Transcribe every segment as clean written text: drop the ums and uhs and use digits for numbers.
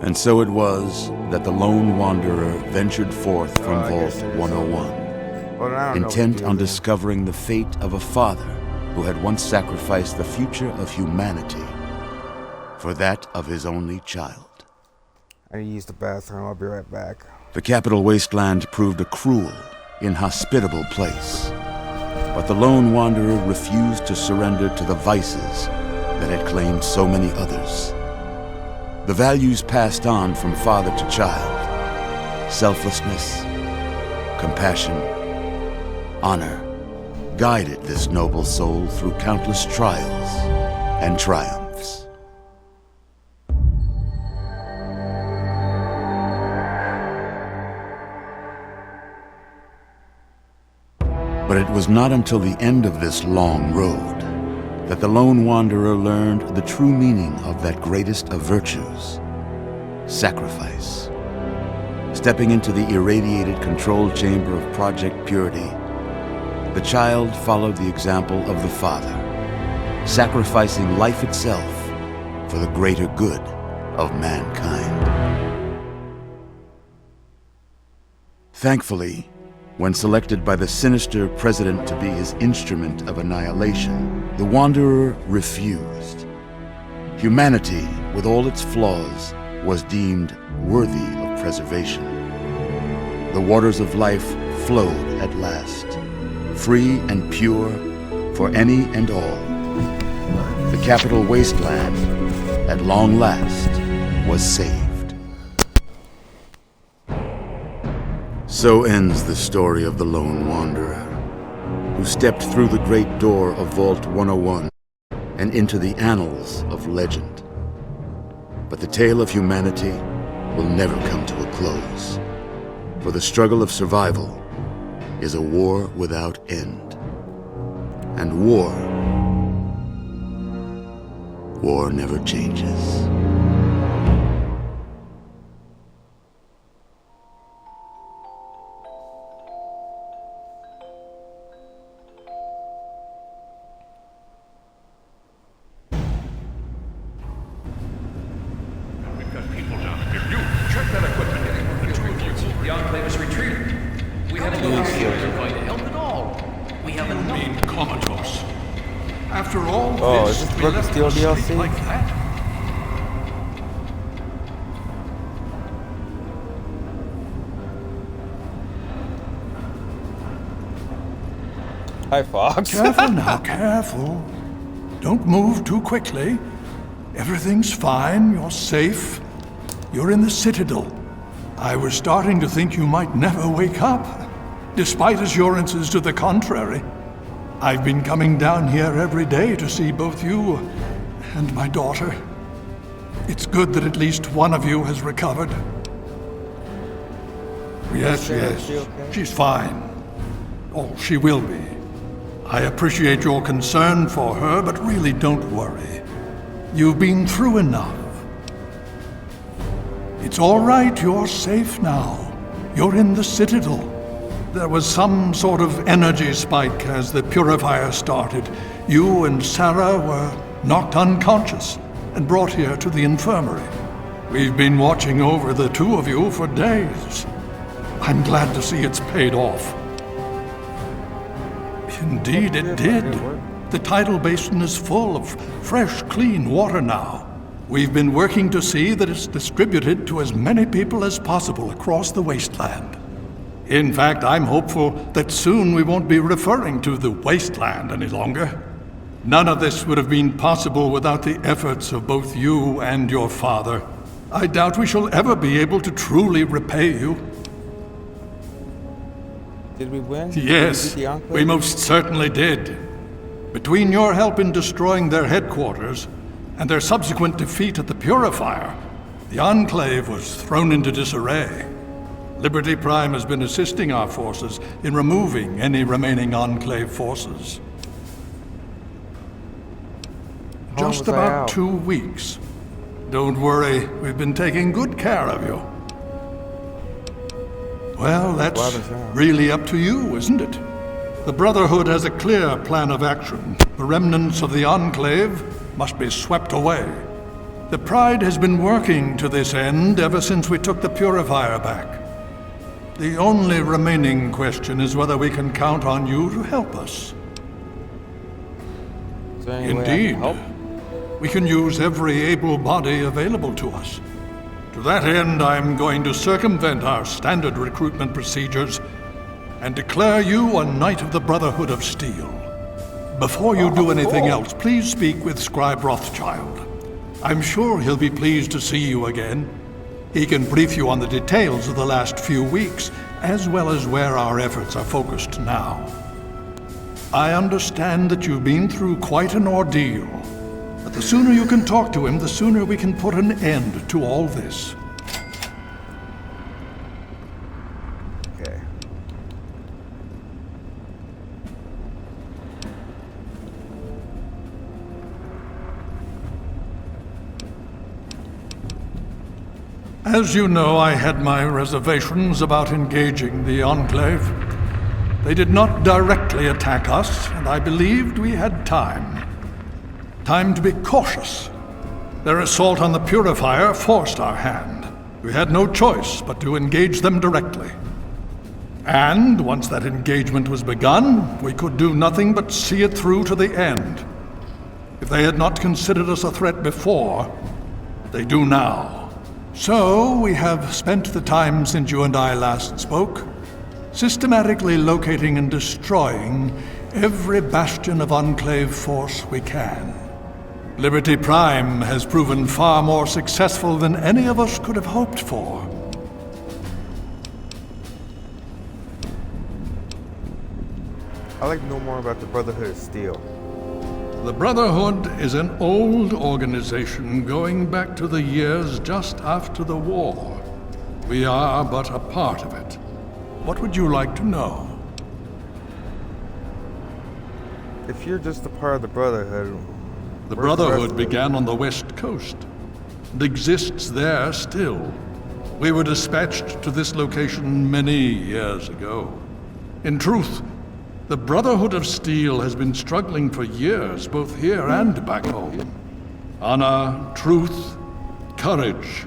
And so it was that the lone wanderer ventured forth from Vault 101, intent on discovering the fate of a father who had once sacrificed the future of humanity for that of his only child. I need to use the bathroom. I'll be right back. The Capital Wasteland proved a cruel, inhospitable place, but the lone wanderer refused to surrender to the vices that had claimed so many others. The values passed on from father to child, selflessness, compassion, honor, guided this noble soul through countless trials and triumphs. But it was not until the end of this long road that the lone wanderer learned the true meaning of that greatest of virtues, sacrifice. Stepping into the irradiated control chamber of Project Purity, the child followed the example of the father, sacrificing life itself for the greater good of mankind. Thankfully, when selected by the sinister president to be his instrument of annihilation, the Wanderer refused. Humanity, with all its flaws, was deemed worthy of preservation. The waters of life flowed at last, free and pure for any and all. The Capital Wasteland, at long last, was saved. So ends the story of the lone wanderer, who stepped through the great door of Vault 101 and into the annals of legend. But the tale of humanity will never come to a close, for the struggle of survival is a war without end. And war never changes. Still DLC? Like that? Hi, Fox. Careful now, careful. Don't move too quickly. Everything's fine, you're safe. You're in the Citadel. I was starting to think you might never wake up, despite assurances to the contrary. I've been coming down here every day to see both you and my daughter. It's good that at least one of you has recovered. Yes, yes. She's fine. Oh, she will be. I appreciate your concern for her, but really don't worry. You've been through enough. It's all right, you're safe now. You're in the Citadel. There was some sort of energy spike as the purifier started. You and Sarah were knocked unconscious and brought here to the infirmary. We've been watching over the two of you for days. I'm glad to see it's paid off. Indeed it did. The tidal basin is full of fresh, clean water now. We've been working to see that it's distributed to as many people as possible across the wasteland. In fact, I'm hopeful that soon we won't be referring to the wasteland any longer. None of this would have been possible without the efforts of both you and your father. I doubt we shall ever be able to truly repay you. Did we win? Yes, we most certainly did. Between your help in destroying their headquarters and their subsequent defeat at the Purifier, the Enclave was thrown into disarray. Liberty Prime has been assisting our forces in removing any remaining Enclave forces. Just about 2 weeks. Don't worry, we've been taking good care of you. Well, that's really up to you, isn't it? The Brotherhood has a clear plan of action. The remnants of the Enclave must be swept away. The Pride has been working to this end ever since we took the Purifier back. The only remaining question is whether we can count on you to help us. Is there any way I Indeed. can help? We can use every able body available to us. To that end, I'm going to circumvent our standard recruitment procedures and declare you a Knight of the Brotherhood of Steel. Before you do anything else, please speak with Scribe Rothschild. I'm sure he'll be pleased to see you again. He can brief you on the details of the last few weeks, as well as where our efforts are focused now. I understand that you've been through quite an ordeal, but the sooner you can talk to him, the sooner we can put an end to all this. Okay. As you know, I had my reservations about engaging the Enclave. They did not directly attack us, and I believed we had time. Time to be cautious. Their assault on the Purifier forced our hand. We had no choice but to engage them directly. And once that engagement was begun, we could do nothing but see it through to the end. If they had not considered us a threat before, they do now. So, we have spent the time since you and I last spoke, systematically locating and destroying every bastion of Enclave force we can. Liberty Prime has proven far more successful than any of us could have hoped for. I'd like to know more about the Brotherhood of Steel. The Brotherhood is an old organization going back to the years just after the war. We are but a part of it. What would you like to know? If you're just a part of the Brotherhood, The where's the rest Brotherhood of it? began on the West Coast and exists there still. We were dispatched to this location many years ago. In truth, the Brotherhood of Steel has been struggling for years, both here and back home. Honor, truth, courage.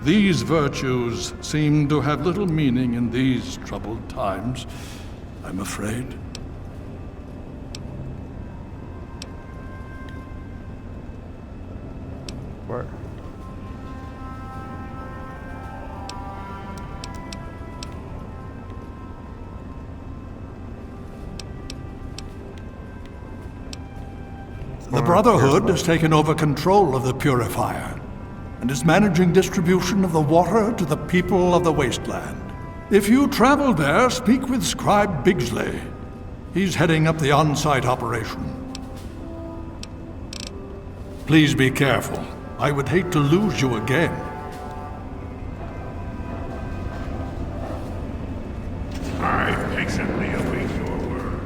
These virtues seem to have little meaning in these troubled times, I'm afraid. What? The Brotherhood has taken over control of the Purifier and is managing distribution of the water to the people of the wasteland. If you travel there, speak with Scribe Bigsley. He's heading up the on-site operation. Please be careful. I would hate to lose you again. I patiently await your word.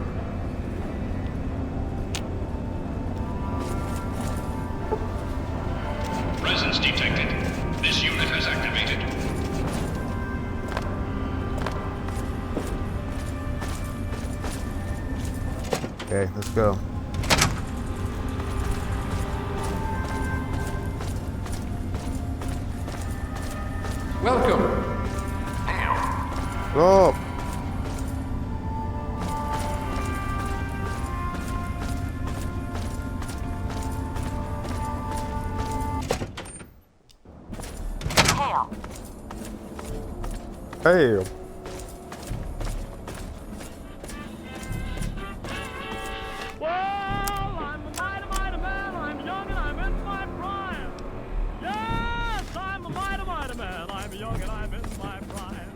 Presence detected. This unit has activated. Okay, let's go. Welcome. Go! Hey! Well, I'm a mighty man. I'm young and I'm in my prime. Yes, I'm a mighty man. I'm young and I'm in my prime.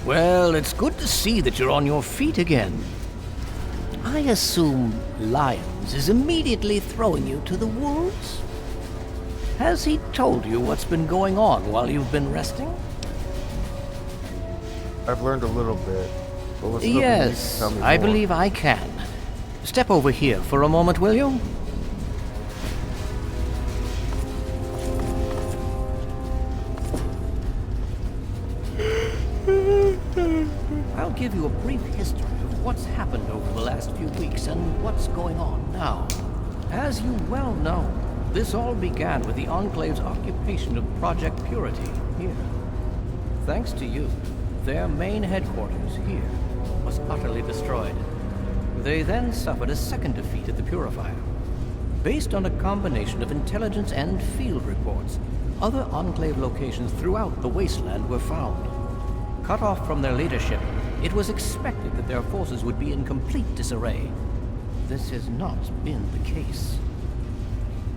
Well, it's good to see that you're on your feet again. I assume Lyons is immediately throwing you to the wolves? Has he told you what's been going on while you've been resting? I've learned a little bit. But what's hoping you can Yes, tell me I more. believe I can. Step over here for a moment, will you? give you a brief history of what's happened over the last few weeks and what's going on now. As you well know, this all began with the Enclave's occupation of Project Purity here. Thanks to you, their main headquarters here was utterly destroyed. They then suffered a second defeat at the Purifier. Based on a combination of intelligence and field reports, other Enclave locations throughout the wasteland were found. Cut off from their leadership, it was expected that their forces would be in complete disarray. This has not been the case.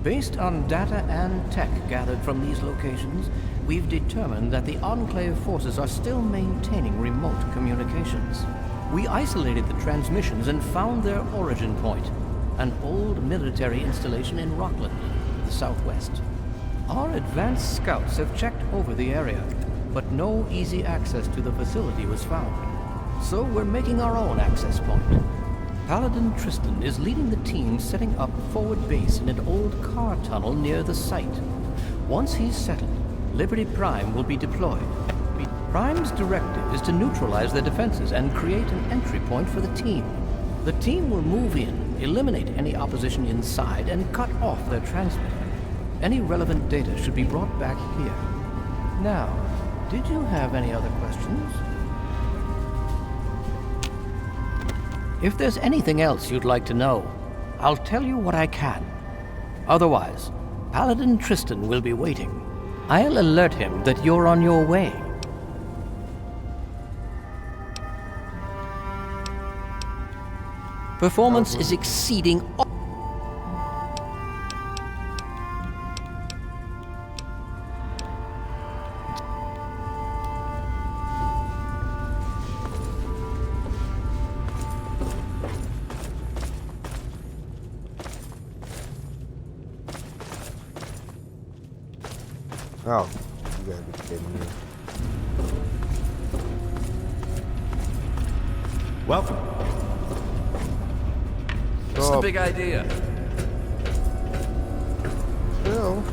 Based on data and tech gathered from these locations, we've determined that the Enclave forces are still maintaining remote communications. We isolated the transmissions and found their origin point, an old military installation in Rockland, the southwest. Our advanced scouts have checked over the area, but no easy access to the facility was found. So we're making our own access point. Paladin Tristan is leading the team setting up forward base in an old car tunnel near the site. Once he's settled, Liberty Prime will be deployed. Prime's directive is to neutralize their defenses and create an entry point for the team. The team will move in, eliminate any opposition inside, and cut off their transmitter. Any relevant data should be brought back here. Now, did you have any other questions? If there's anything else you'd like to know, I'll tell you what I can. Otherwise, Paladin Tristan will be waiting. I'll alert him that you're on your way. Performance is exceeding all. Oh, you gotta be kidding me. Welcome. What's the big idea? Chill.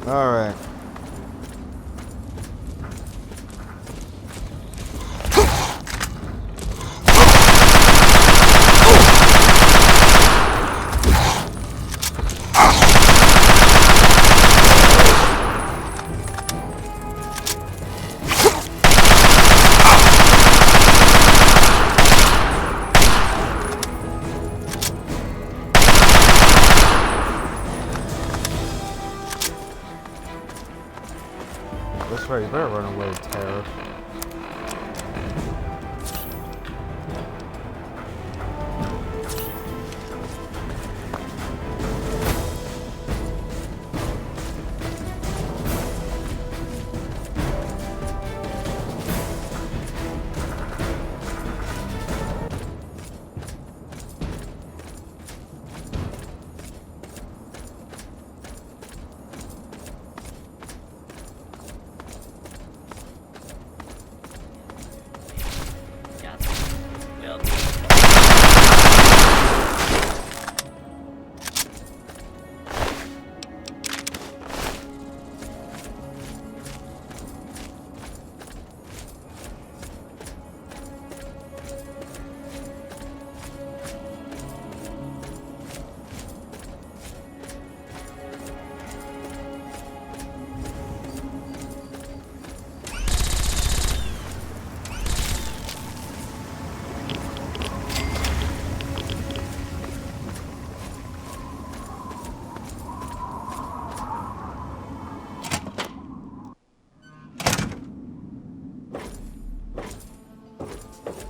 All right. That's right, you better run away, Terror.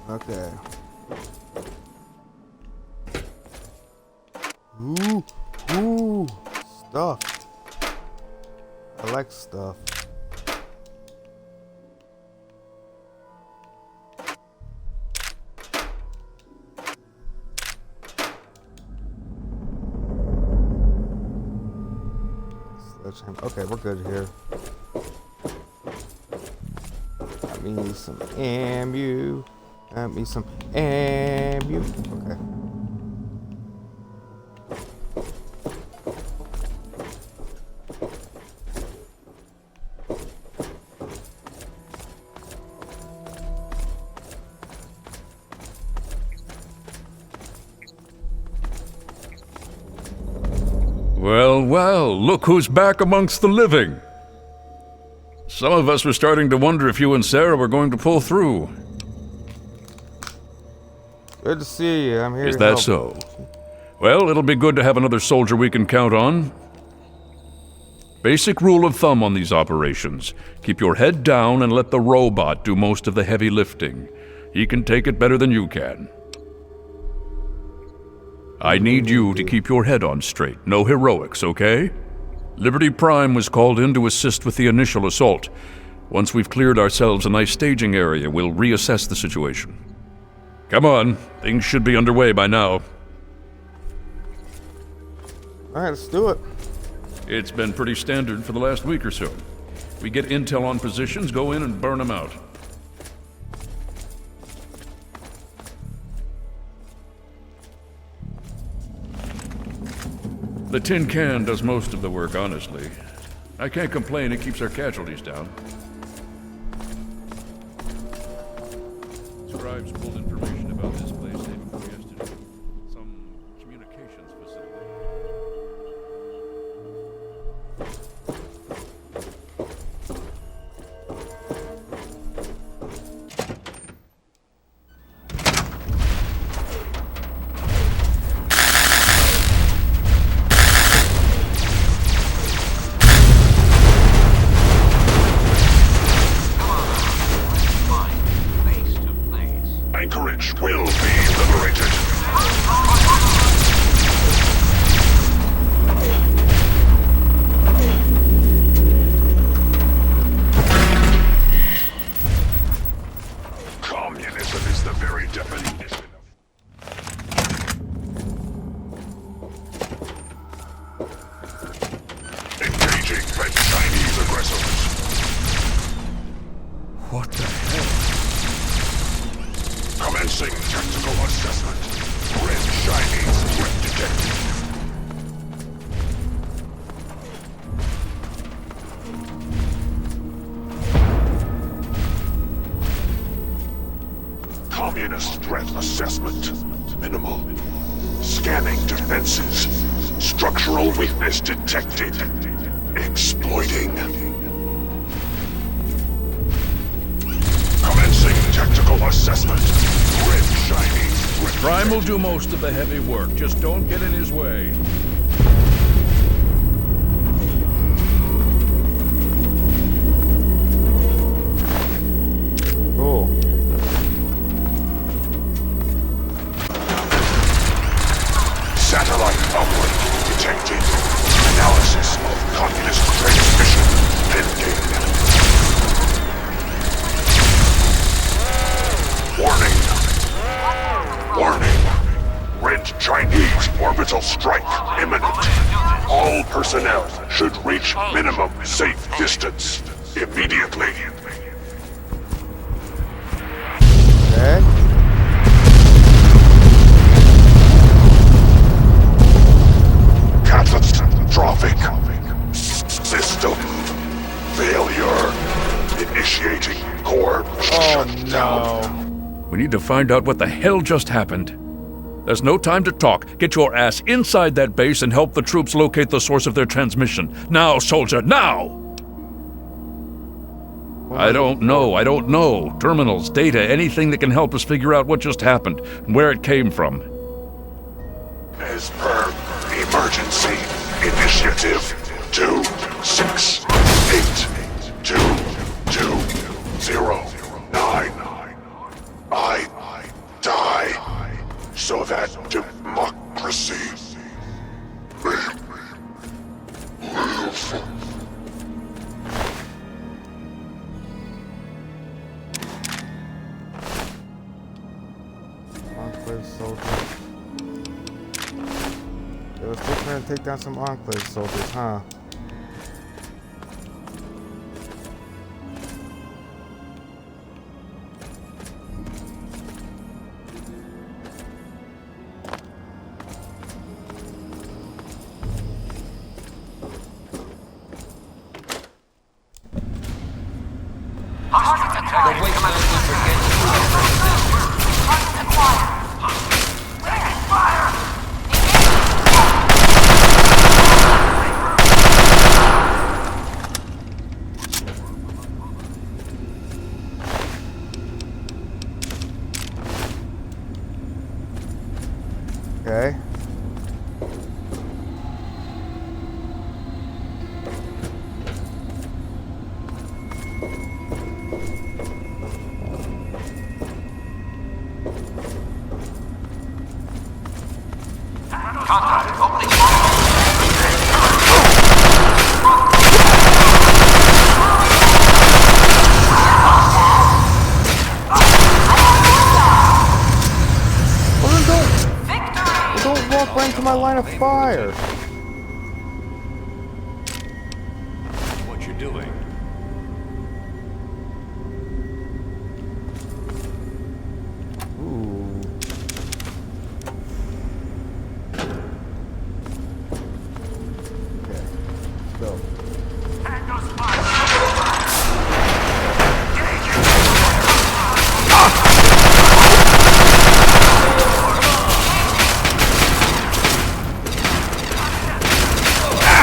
Okay. Ooh, stuff. I like stuff. Okay, we're good here. Got me some ammu. Got me some ammu. Okay. Well, well, look who's back amongst the living. Some of us were starting to wonder if you and Sarah were going to pull through. Good to see you. I'm here Is to that help. so? Well, it'll be good to have another soldier we can count on. Basic rule of thumb on these operations. Keep your head down and let the robot do most of the heavy lifting. He can take it better than you can. I need you to keep your head on straight. No heroics, okay? Liberty Prime was called in to assist with the initial assault. Once we've cleared ourselves a nice staging area, we'll reassess the situation. Come on, things should be underway by now. Alright, let's do it. It's been pretty standard for the last week or so. We get intel on positions, go in and burn them out. The tin can does most of the work, honestly. I can't complain, it keeps our casualties down. Scribes pulled information about this place day before yesterday. Some communications facility. Anchorage will be liberated. Communism is the very definition of... Engaging Red Chinese aggressors. What the hell? Commencing tactical assessment. Red Chinese threat detected. Communist threat assessment. Minimal. Scanning defenses. Structural weakness detected. Exploiting. Commencing tactical assessment. Red Chinese threat Prime will do most of the heavy work, just don't get in his way. Cool. Satellite uplink detected. Analysis of communist transmission pending. Warning. Warning. Red Chinese orbital strike imminent. All personnel should reach minimum safe distance immediately. Okay. Catastrophic. System failure. Initiating core shutdown. No. We need to find out what the hell just happened. There's no time to talk. Get your ass inside that base and help the troops locate the source of their transmission. Now, soldier, now! I don't know. Terminals, data, anything that can help us figure out what just happened and where it came from. As per Emergency Initiative 2682209. I die so that democracy may live. Enclave soldiers. They were still trying to take down some Enclave soldiers, huh? The wasteland will forget you and Okay. Don't walk right into my line of fire. what you're doing.